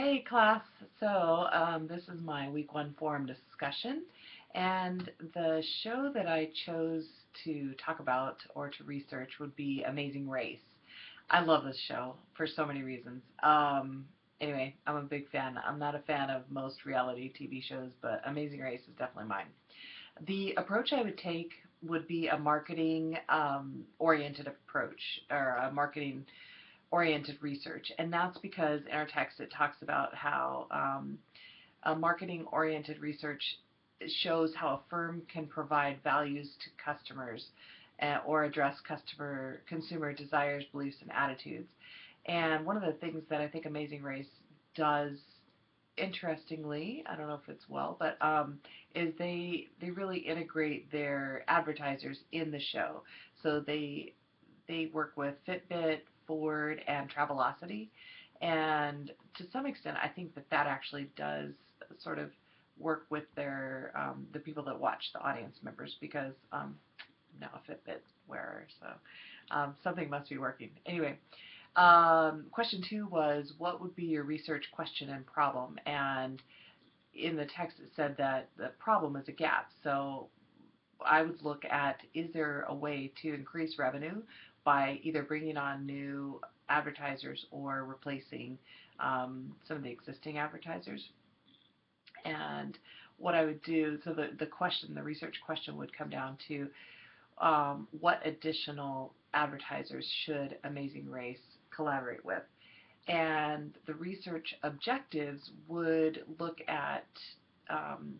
Hey class, this is my week one forum discussion, and the show that I chose to talk about or to research would be Amazing Race. I love this show for so many reasons. Anyway, I'm a big fan. I'm not a fan of most reality TV shows, but Amazing Race is definitely mine. The approach I would take would be a marketing oriented approach, or a marketing oriented research, and that's because in our text it talks about how a marketing oriented research shows how a firm can provide values to customers or address consumer desires, beliefs, and attitudes. And one of the things that I think Amazing Race does interestingly, I don't know if it's well, but is they really integrate their advertisers in the show. So they work with Fitbit, Ford, and Travelocity, and to some extent, I think that actually does sort of work with their the people that watch, the audience members, because I'm now a Fitbit wearer, so something must be working. Anyway, question two was, what would be your research question and problem? And in the text it said that the problem is a gap. So I would look at, is there a way to increase revenue by either bringing on new advertisers or replacing some of the existing advertisers? And what I would do, so the research question would come down to what additional advertisers should Amazing Race collaborate with? And the research objectives would look at um,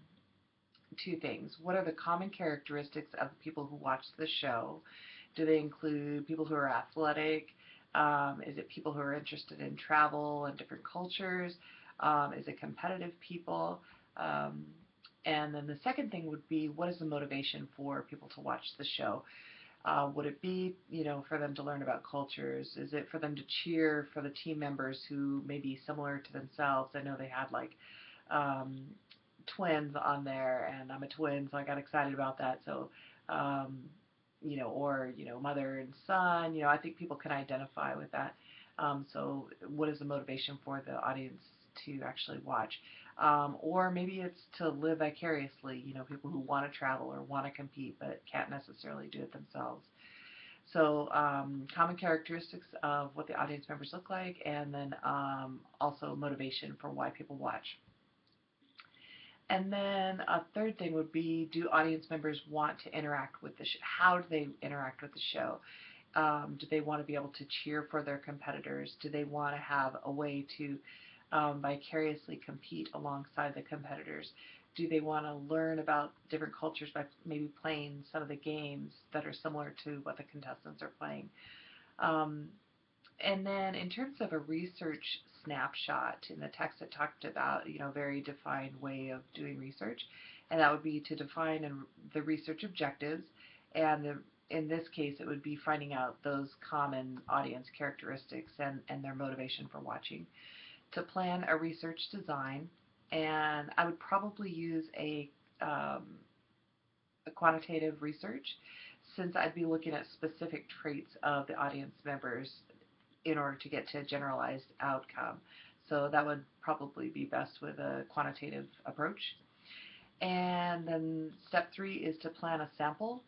two things. What are the common characteristics of the people who watch the show? Do they include people who are athletic? Is it people who are interested in travel and different cultures? Is it competitive people? Um, and then the second thing would be, what is the motivation for people to watch the show? Would it be, for them to learn about cultures? Is it for them to cheer for the team members who may be similar to themselves? I know they had like um, twins on there, and I'm a twin, so I got excited about that. So, or mother and son. I think people can identify with that. So, what is the motivation for the audience to actually watch? Or maybe it's to live vicariously. People who want to travel or want to compete but can't necessarily do it themselves. So common characteristics of what the audience members look like, and then also motivation for why people watch. And then a third thing would be, do audience members want to interact with the show? How do they interact with the show? Do they want to be able to cheer for their competitors? Do they want to have a way to vicariously compete alongside the competitors? Do they want to learn about different cultures by maybe playing some of the games that are similar to what the contestants are playing? Um, and then in terms of a research snapshot, in the text it talked about, very defined way of doing research, and that would be to define the research objectives, and in this case it would be finding out those common audience characteristics and their motivation for watching. To plan a research design, and I would probably use a quantitative research, since I'd be looking at specific traits of the audience members in order to get to a generalized outcome. So that would probably be best with a quantitative approach. And then step three is to plan a sample.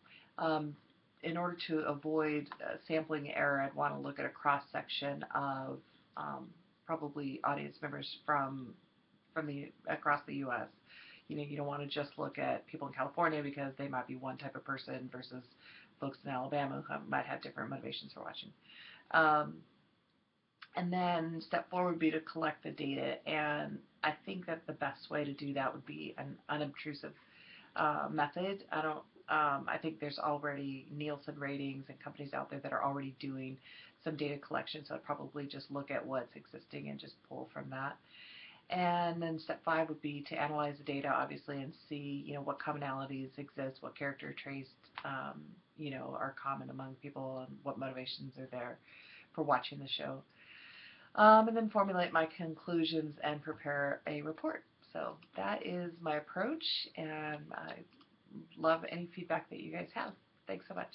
In order to avoid sampling error, I'd want to look at a cross section of probably audience members from the across the U.S. You don't want to just look at people in California, because they might be one type of person versus folks in Alabama who might have different motivations for watching. Um, and then step four would be to collect the data, and I think that the best way to do that would be an unobtrusive method. I think there's already Nielsen ratings and companies out there that are already doing some data collection, so I'd probably just look at what's existing and just pull from that. And then step five would be to analyze the data, obviously, and see, what commonalities exist, what character traits, are common among people, and what motivations are there for watching the show. And then formulate my conclusions and prepare a report. So that is my approach, and I love any feedback that you guys have. Thanks so much.